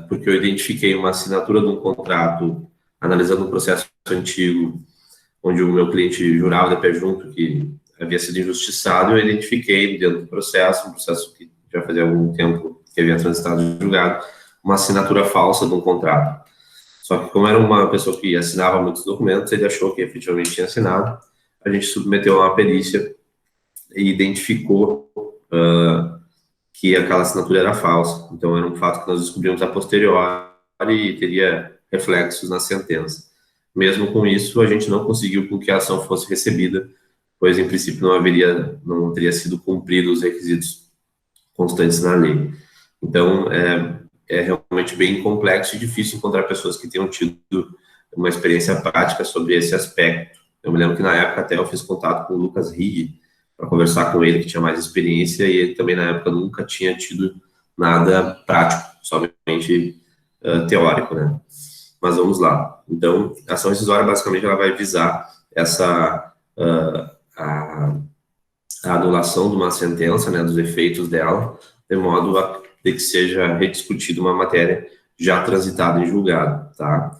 Speaker 1: porque eu identifiquei uma assinatura de um contrato analisando um processo antigo, onde o meu cliente jurava de pé junto que havia sido injustiçado, eu identifiquei dentro do processo, um processo que já fazia algum tempo que havia transitado em julgado, uma assinatura falsa de um contrato. Só que como era uma pessoa que assinava muitos documentos, ele achou que efetivamente tinha assinado, a gente submeteu a uma perícia e identificou que aquela assinatura era falsa. Então, era um fato que nós descobrimos a posteriori e teria reflexos na sentença. Mesmo com isso, a gente não conseguiu com que a ação fosse recebida, pois, em princípio, não teria sido cumprido os requisitos constantes na lei. Então, é realmente bem complexo e difícil encontrar pessoas que tenham tido uma experiência prática sobre esse aspecto. Eu me lembro que, na época, até eu fiz contato com o Lucas Rigg, para conversar com ele, que tinha mais experiência, e ele também, na época, nunca tinha tido nada prático, somente teórico, né? Mas vamos lá. Então, a ação rescisória, basicamente, ela vai visar a anulação de uma sentença, né, dos efeitos dela, de modo a que seja rediscutida uma matéria já transitada em julgado, tá?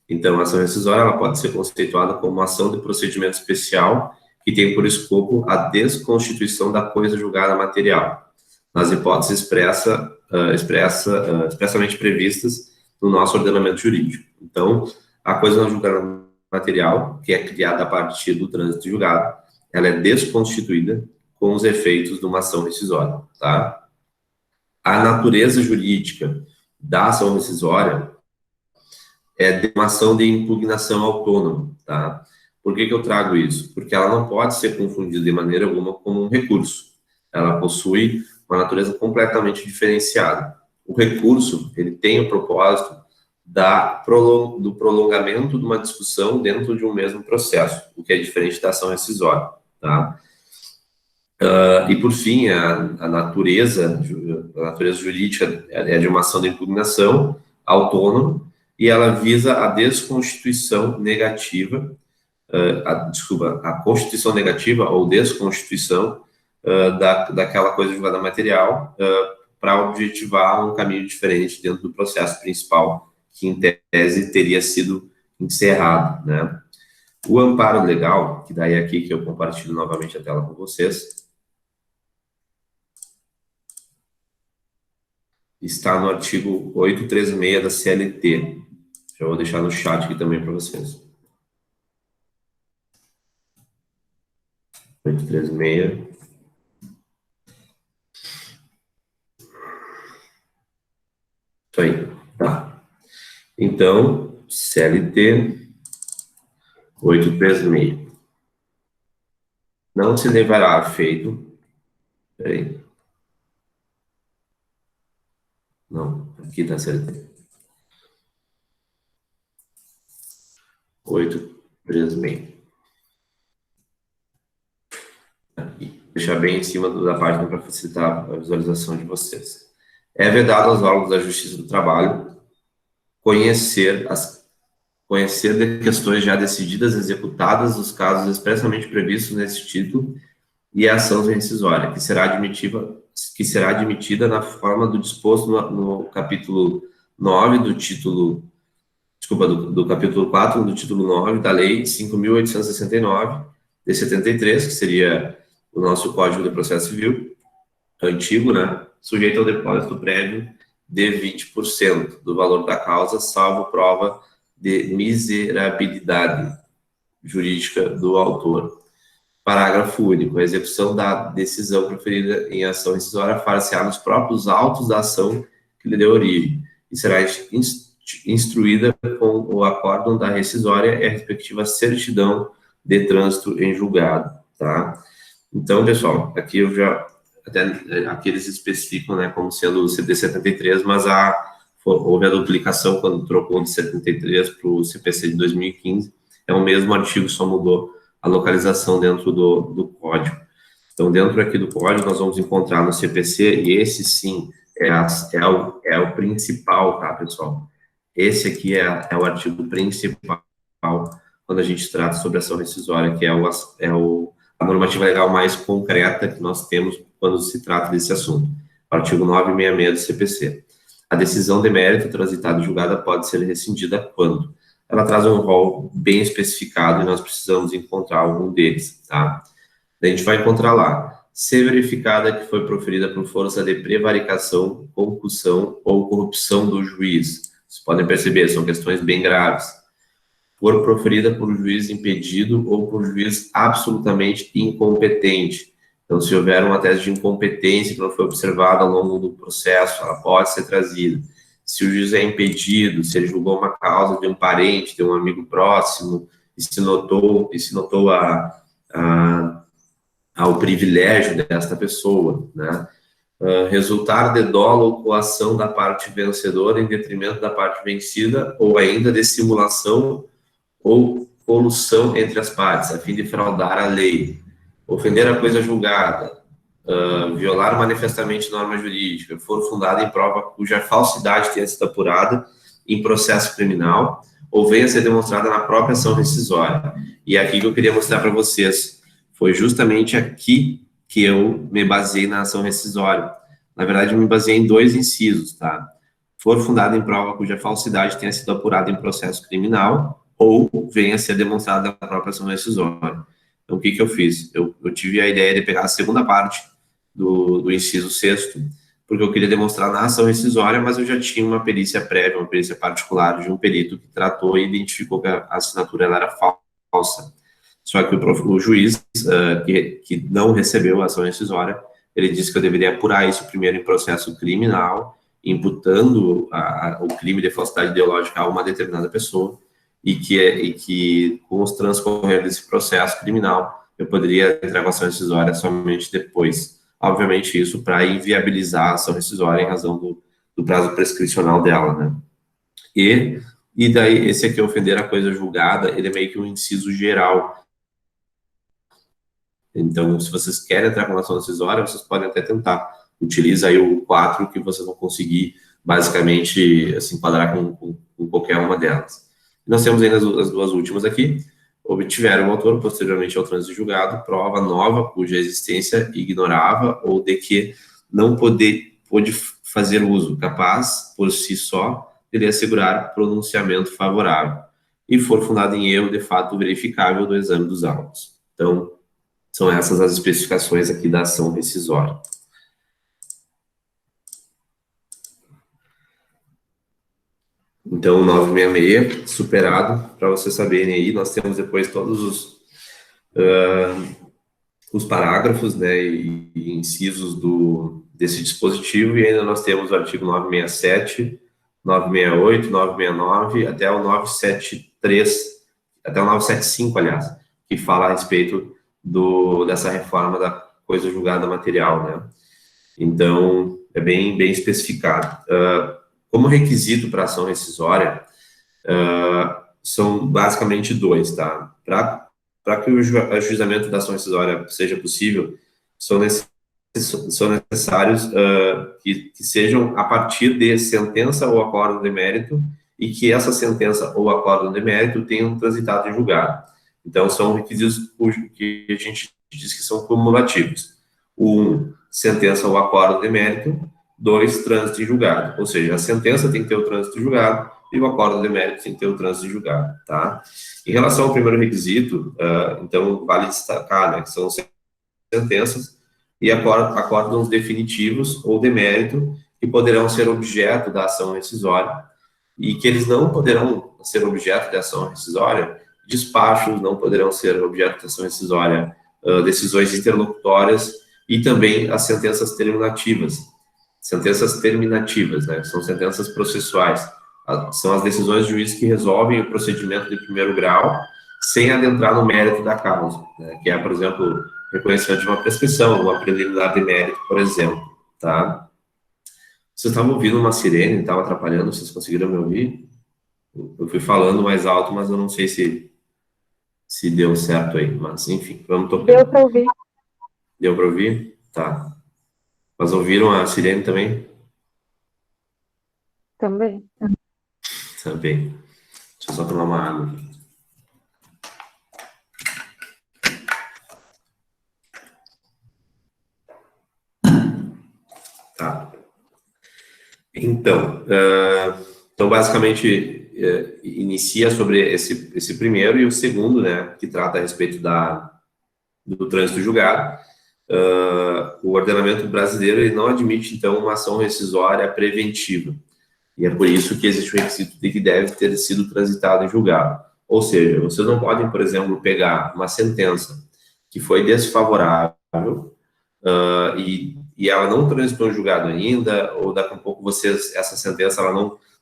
Speaker 1: Então, a ação rescisória, ela pode ser conceituada como uma ação de procedimento especial que tem por escopo a desconstituição da coisa julgada material, nas hipóteses expressamente previstas no nosso ordenamento jurídico. Então, a coisa não julgada material, que é criada a partir do trânsito julgado, ela é desconstituída com os efeitos de uma ação rescisória, tá? A natureza jurídica da ação rescisória é de uma ação de impugnação autônoma, tá? Por que eu trago isso? Porque ela não pode ser confundida de maneira alguma com um recurso. Ela possui uma natureza completamente diferenciada. O recurso, ele tem o propósito do prolongamento de uma discussão dentro de um mesmo processo, o que é diferente da ação rescisória, tá? E, por fim, a natureza jurídica é de uma ação de impugnação autônoma e ela visa a desconstituição negativa, a constituição negativa ou desconstituição daquela coisa julgada material para objetivar um caminho diferente dentro do processo principal que, em tese, teria sido encerrado, né? O amparo legal, que daí é aqui que eu compartilho novamente a tela com vocês, está no artigo 836 da CLT. Já vou deixar no chat aqui também para vocês. 836. Isso aí, tá. Então, CLT 836. Não se levará a feito. Peraí. Não, aqui está a CLT. 836. Aqui. Deixar bem em cima da página para facilitar a visualização de vocês. É vedado aos órgãos da Justiça do Trabalho conhecer de questões já decididas, executadas, os casos expressamente previstos nesse título e a ação rescisória, que será admitida na forma do disposto no capítulo 9 do título, do capítulo 4 do título 9 da Lei 5.869, de 73, que seria o nosso Código de Processo Civil, antigo, né, sujeito ao depósito prévio de 20% do valor da causa, salvo prova de miserabilidade jurídica do autor. Parágrafo único. A execução da decisão proferida em ação rescisória far-se-á nos próprios autos da ação que lhe deu origem e será instruída com o acórdão da rescisória e a respectiva certidão de trânsito em julgado, tá? Então, pessoal, aqui eu já... aqui eles especificam, né, como sendo o CD 73, mas houve a duplicação quando trocou de 73 para o CPC de 2015. É o mesmo artigo, só mudou a localização dentro do código. Então, dentro aqui do código, nós vamos encontrar no CPC, e esse sim é o principal, tá, pessoal? Esse aqui é o artigo principal quando a gente trata sobre ação rescisória, que é a normativa legal mais concreta que nós temos quando se trata desse assunto. Artigo 966 do CPC. A decisão de mérito transitada e julgada pode ser rescindida quando? Ela traz um rol bem especificado e nós precisamos encontrar algum deles, tá? A gente vai encontrar lá, se verificada que foi proferida por força de prevaricação, concussão ou corrupção do juiz. Vocês podem perceber, são questões bem graves. For proferida por juiz impedido ou por juiz absolutamente incompetente. Então, se houver uma tese de incompetência que não foi observada ao longo do processo, ela pode ser trazida. Se o juiz é impedido, se ele julgou uma causa de um parente, de um amigo próximo, e se notou ao privilégio desta pessoa, né? Resultar de dolo ou coação da parte vencedora em detrimento da parte vencida, ou ainda de simulação ou colução entre as partes, a fim de fraudar a lei, ofender a coisa julgada, violar manifestamente norma jurídica, for fundada em prova cuja falsidade tenha sido apurada em processo criminal, ou venha a ser demonstrada na própria ação rescisória. E aqui que eu queria mostrar para vocês, foi justamente aqui que eu me baseei na ação rescisória. Na verdade, eu me baseei em 2 incisos, tá? For fundada em prova cuja falsidade tenha sido apurada em processo criminal, ou venha a ser demonstrada na própria ação rescisória. Então, o que eu fiz? Eu tive a ideia de pegar a segunda parte do inciso 6º, porque eu queria demonstrar na ação rescisória, mas eu já tinha uma perícia prévia, uma perícia particular de um perito que tratou e identificou que a assinatura ela era falsa. Só que o juiz, que não recebeu a ação rescisória, ele disse que eu deveria apurar isso primeiro em processo criminal, imputando o crime de falsidade ideológica a uma determinada pessoa, e que com os transcorrer desse processo criminal, eu poderia entrar com a ação rescisória somente depois. Obviamente, isso para inviabilizar a ação rescisória em razão do prazo prescricional dela, né? E daí, esse aqui, ofender a coisa julgada, ele é meio que um inciso geral. Então, se vocês querem entrar com a ação rescisória, vocês podem até tentar. Utiliza aí o 4, que vocês vão conseguir, basicamente, se enquadrar com qualquer uma delas. Nós temos ainda as 2 últimas aqui. Obtiveram o autor, posteriormente ao trânsito de julgado, prova nova cuja existência ignorava ou de que não pôde fazer uso, capaz, por si só, de lhe assegurar pronunciamento favorável, e for fundado em erro de fato verificável do exame dos autos. Então, são essas as especificações aqui da ação rescisória. Então, 966, superado, para vocês saberem aí, nós temos depois todos os parágrafos, né, e incisos desse dispositivo, e ainda nós temos o artigo 967, 968, 969, até o 973, até o 975, aliás, que fala a respeito dessa reforma da coisa julgada material, né. Então, é bem especificado. Como requisito para ação rescisória, são basicamente 2, tá? Para que o ajuizamento da ação rescisória seja possível, são necessários que sejam a partir de sentença ou acórdão de mérito, e que essa sentença ou acórdão de mérito tenham transitado em julgado. Então, são requisitos que a gente diz que são cumulativos. 1, sentença ou acórdão de mérito. 2, trânsito em julgado, ou seja, a sentença tem que ter o trânsito em julgado e o acórdão de mérito tem que ter o trânsito em julgado, tá? Em relação ao primeiro requisito, então, vale destacar, né, que são sentenças e acórdãos definitivos ou de mérito que poderão ser objeto da ação rescisória, e que eles não poderão ser objeto da ação rescisória, despachos não poderão ser objeto da ação rescisória, decisões interlocutórias e também as sentenças terminativas. Sentenças terminativas, né, são sentenças processuais, são as decisões de juiz que resolvem o procedimento de primeiro grau sem adentrar no mérito da causa, né, que é, por exemplo, reconhecimento de uma prescrição, uma preliminar de mérito, por exemplo, tá? Vocês estavam ouvindo uma sirene, estava atrapalhando, vocês conseguiram me ouvir? Eu fui falando mais alto, mas eu não sei se deu certo aí, mas enfim, vamos tocar.
Speaker 5: Deu para ouvir.
Speaker 1: Deu para ouvir? Tá. Mas ouviram a sirene também?
Speaker 5: Também.
Speaker 1: Também. Deixa eu só tomar uma água. Tá. Então, basicamente, inicia sobre esse primeiro, e o segundo, né, que trata a respeito do trânsito julgado. O ordenamento brasileiro ele não admite, então, uma ação rescisória preventiva. E é por isso que existe o requisito de que deve ter sido transitado em julgado. Ou seja, vocês não podem, por exemplo, pegar uma sentença que foi desfavorável e ela não transitou em julgado ainda, ou daqui a pouco essa sentença,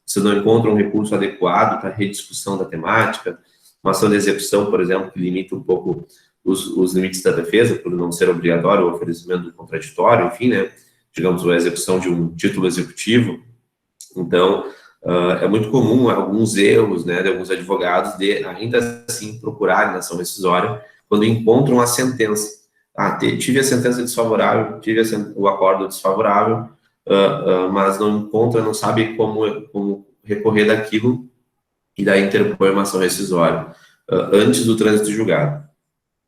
Speaker 1: vocês não encontram um recurso adequado para rediscussão da temática, uma ação de execução, por exemplo, que limita um pouco os limites da defesa, por não ser obrigatório o oferecimento do contraditório, enfim, né, digamos, a execução de um título executivo. Então, é muito comum alguns erros, né, de alguns advogados de, ainda assim, procurarem na ação rescisória quando encontram a sentença. Tive a sentença desfavorável, tive o acordo desfavorável, mas não encontra, não sabe como recorrer daquilo e daí interpõe uma ação rescisória antes do trânsito julgado.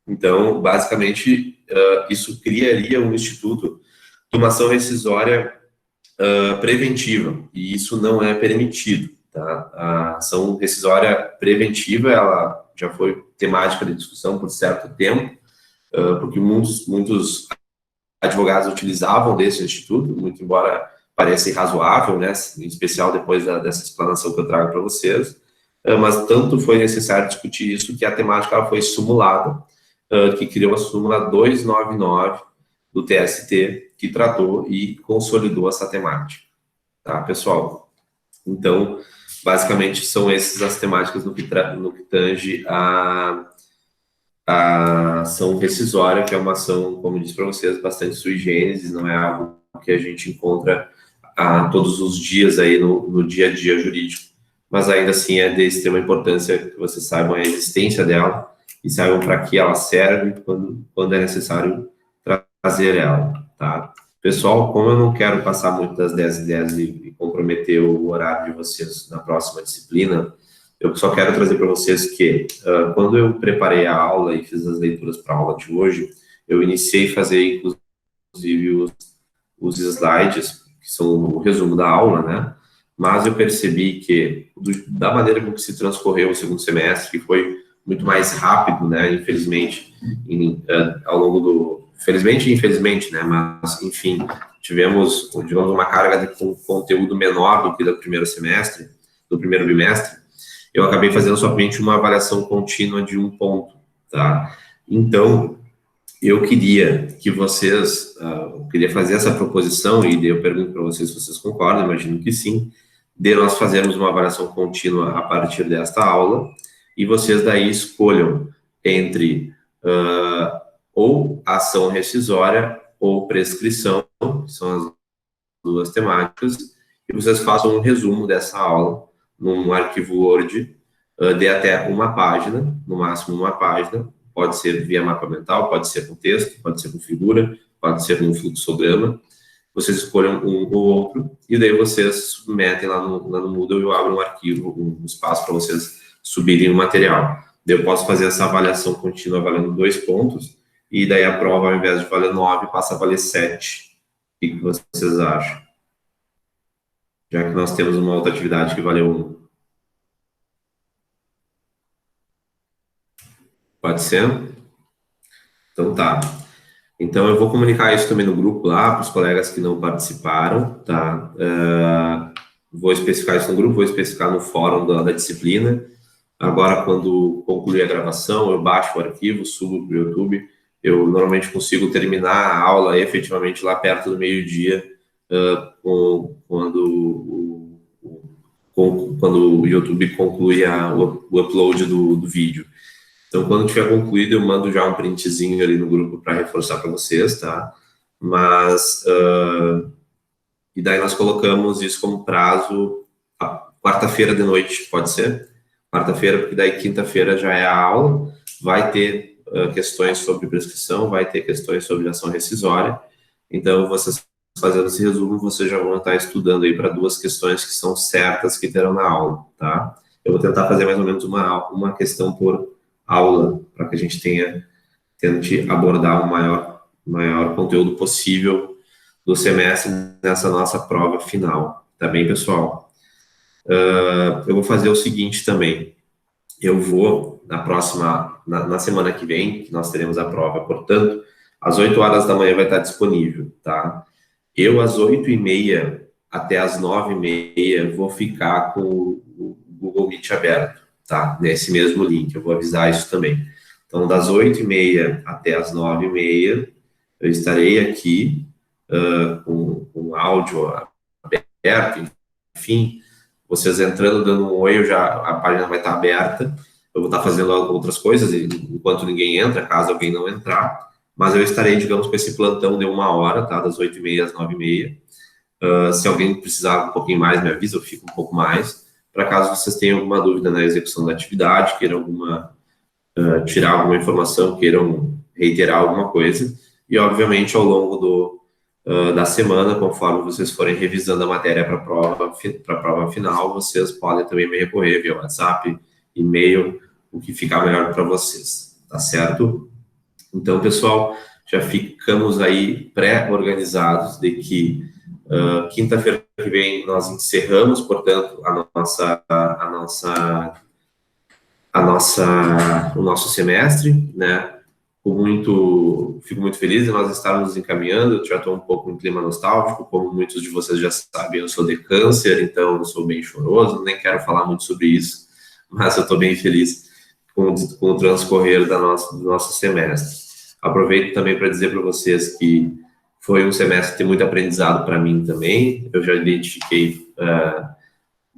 Speaker 1: Então, basicamente, isso criaria um instituto de uma ação rescisória preventiva, e isso não é permitido, tá? A ação rescisória preventiva, ela já foi temática de discussão por certo tempo, porque muitos advogados utilizavam desse instituto, muito embora pareça irrazoável, né, em especial depois dessa explanação que eu trago para vocês, mas tanto foi necessário discutir isso que a temática ela foi simulada, que criou a súmula 299 do TST, que tratou e consolidou essa temática, tá, pessoal? Então, basicamente, são essas as temáticas no que tange a ação rescisória, que é uma ação, como eu disse para vocês, bastante sui generis, não é algo que a gente encontra todos os dias aí no dia a dia jurídico, mas ainda assim é de extrema importância que vocês saibam a existência dela e saibam para que ela serve quando é necessário trazer ela, tá? Pessoal, como eu não quero passar muito das 10h10 e comprometer o horário de vocês na próxima disciplina, eu só quero trazer para vocês que, quando eu preparei a aula e fiz as leituras para a aula de hoje, eu iniciei a fazer, inclusive, os slides, que são o resumo da aula, né? Mas eu percebi que, da maneira como se transcorreu o segundo semestre, que foi muito mais rápido, né? Infelizmente, ao longo do... Felizmente e infelizmente, né? Mas, enfim, tivemos, digamos, uma carga de conteúdo menor do que do primeiro semestre, do primeiro bimestre. Eu acabei fazendo somente uma avaliação contínua de um ponto, tá? Então, eu queria que vocês, eu queria fazer essa proposição, e daí eu pergunto para vocês se vocês concordam, imagino que sim, de nós fazermos uma avaliação contínua a partir desta aula, e vocês daí escolham entre ou ação rescisória ou prescrição, que são as duas temáticas, e vocês façam um resumo dessa aula num arquivo Word de até uma página, no máximo uma página, pode ser via mapa mental, pode ser com texto, pode ser com figura, pode ser num fluxograma, vocês escolham um ou outro, e daí vocês submetem lá no Moodle e eu abro um arquivo, um espaço para vocês subirem o material. Daí eu posso fazer essa avaliação contínua valendo 2 pontos, e daí a prova, ao invés de valer 9, passa a valer 7. O que vocês acham? Já que nós temos uma outra atividade que valeu 1. Pode ser? Então tá. Então eu vou comunicar isso também no grupo lá, para os colegas que não participaram, tá? Vou especificar isso no grupo, vou especificar no fórum da disciplina. Agora, quando concluir a gravação, eu baixo o arquivo, subo para o YouTube. Eu normalmente consigo terminar a aula efetivamente lá perto do meio-dia, quando o YouTube conclui o upload do vídeo. Então, quando tiver concluído, eu mando já um printzinho ali no grupo para reforçar para vocês, tá? Mas, e daí nós colocamos isso como prazo quarta-feira de noite, pode ser? Quarta-feira, porque daí quinta-feira já é a aula, vai ter questões sobre prescrição, vai ter questões sobre ação rescisória, então vocês fazendo esse resumo, vocês já vão estar estudando aí para 2 questões que são certas que terão na aula, tá? Eu vou tentar fazer mais ou menos uma questão por aula, para que a gente tente abordar o maior conteúdo possível do semestre nessa nossa prova final, tá bem, pessoal? Eu vou fazer o seguinte também, eu vou, na semana que vem, que nós teremos a prova, portanto, às 8 horas da manhã vai estar disponível, tá? Eu, às 8h30 até às 9h30, vou ficar com o Google Meet aberto, tá? Nesse mesmo link, eu vou avisar isso também. Então, das 8h30 até às 9h30, eu estarei aqui com áudio aberto, enfim, vocês entrando, dando um oi, a página vai estar aberta, eu vou estar fazendo outras coisas enquanto ninguém entra, caso alguém não entrar, mas eu estarei, digamos, com esse plantão de 1 hora, tá? Das 8h30 às 9h30. Se alguém precisar um pouquinho mais, me avisa, eu fico um pouco mais, para caso vocês tenham alguma dúvida na execução da atividade, queiram tirar alguma informação, queiram reiterar alguma coisa, e obviamente ao longo da semana, conforme vocês forem revisando a matéria para a prova final, vocês podem também me recorrer via WhatsApp, e-mail, o que ficar melhor para vocês, tá certo? Então, pessoal, já ficamos aí pré-organizados de que quinta-feira que vem nós encerramos, portanto, o nosso semestre, né? Fico muito feliz de nós estarmos encaminhando. Eu já estou um pouco em clima nostálgico, como muitos de vocês já sabem, eu sou de câncer, então eu sou bem choroso, nem quero falar muito sobre isso, mas eu estou bem feliz com o transcorrer do nosso semestre. Aproveito também para dizer para vocês que foi um semestre de muito aprendizado para mim também. Eu já identifiquei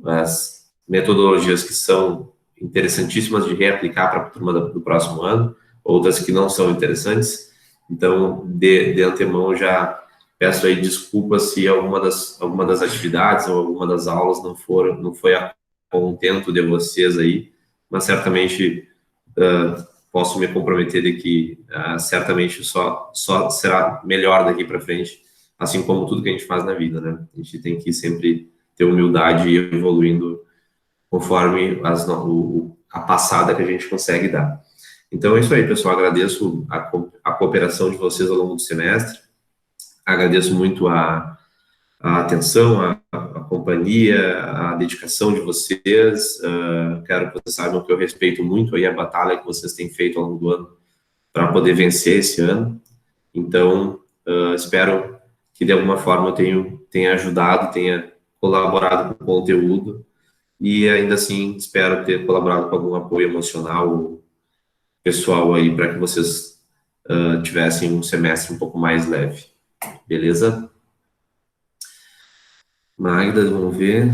Speaker 1: as metodologias que são interessantíssimas de reaplicar para a turma do próximo ano, outras que não são interessantes. Então, de antemão, já peço aí desculpas se alguma das atividades ou alguma das aulas não foi a contento de vocês aí, mas certamente posso me comprometer de que certamente só será melhor daqui para frente, assim como tudo que a gente faz na vida, né? A gente tem que sempre ter humildade e ir evoluindo conforme a passada que a gente consegue dar. Então é isso aí, pessoal. Agradeço a cooperação de vocês ao longo do semestre. Agradeço muito a atenção, a companhia, a dedicação de vocês. Quero que vocês saibam que eu respeito muito aí a batalha que vocês têm feito ao longo do ano para poder vencer esse ano. Então, espero que de alguma forma eu tenha ajudado, tenha colaborado com o conteúdo e ainda assim espero ter colaborado com algum apoio emocional pessoal aí para que vocês tivessem um semestre um pouco mais leve. Beleza? Magda, vamos ver.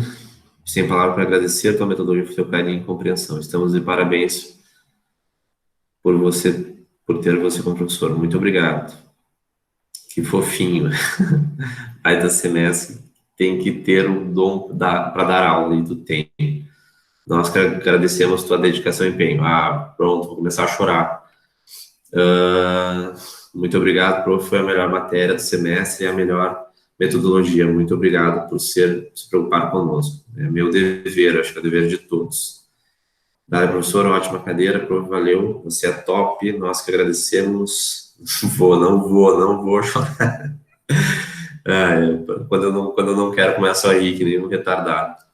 Speaker 1: Sem palavra para agradecer a tua metodologia, por seu carinho e compreensão. Estamos de parabéns por ter você como professor. Muito obrigado. Que fofinho. Aí do semestre tem que ter o dom para dar aula, e tu tem. Nós que agradecemos tua dedicação e empenho. Pronto, vou começar a chorar. Muito obrigado, prof. Foi a melhor matéria do semestre e a melhor metodologia. Muito obrigado por se preocupar conosco. É meu dever, acho que é o dever de todos. Dália, professor, ótima cadeira, prof. Valeu. Você é top, nós que agradecemos. Não vou chorar. Quando eu não quero, começo a rir, que nem um retardado.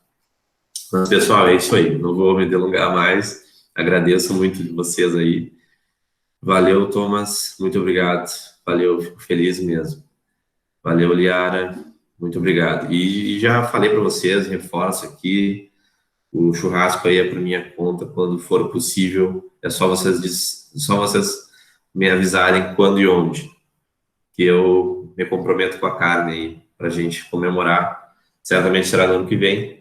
Speaker 1: Mas, pessoal, é isso aí. Não vou me delongar mais. Agradeço muito de vocês aí. Valeu, Thomas. Muito obrigado. Valeu, fico feliz mesmo. Valeu, Liara. Muito obrigado. E já falei para vocês, reforço aqui, o churrasco aí é por minha conta, quando for possível. É só vocês me avisarem quando e onde, que eu me comprometo com a carne aí, para a gente comemorar. Certamente será no ano que vem.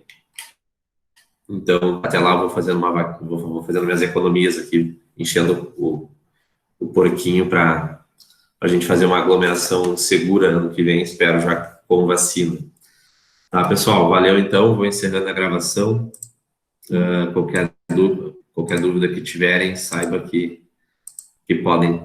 Speaker 1: Então, até lá eu vou fazendo minhas economias aqui, enchendo o porquinho para a gente fazer uma aglomeração segura ano que vem, espero já com vacina. Tá, pessoal? Valeu, então. Vou encerrando a gravação. Qualquer dúvida que tiverem, saiba que podem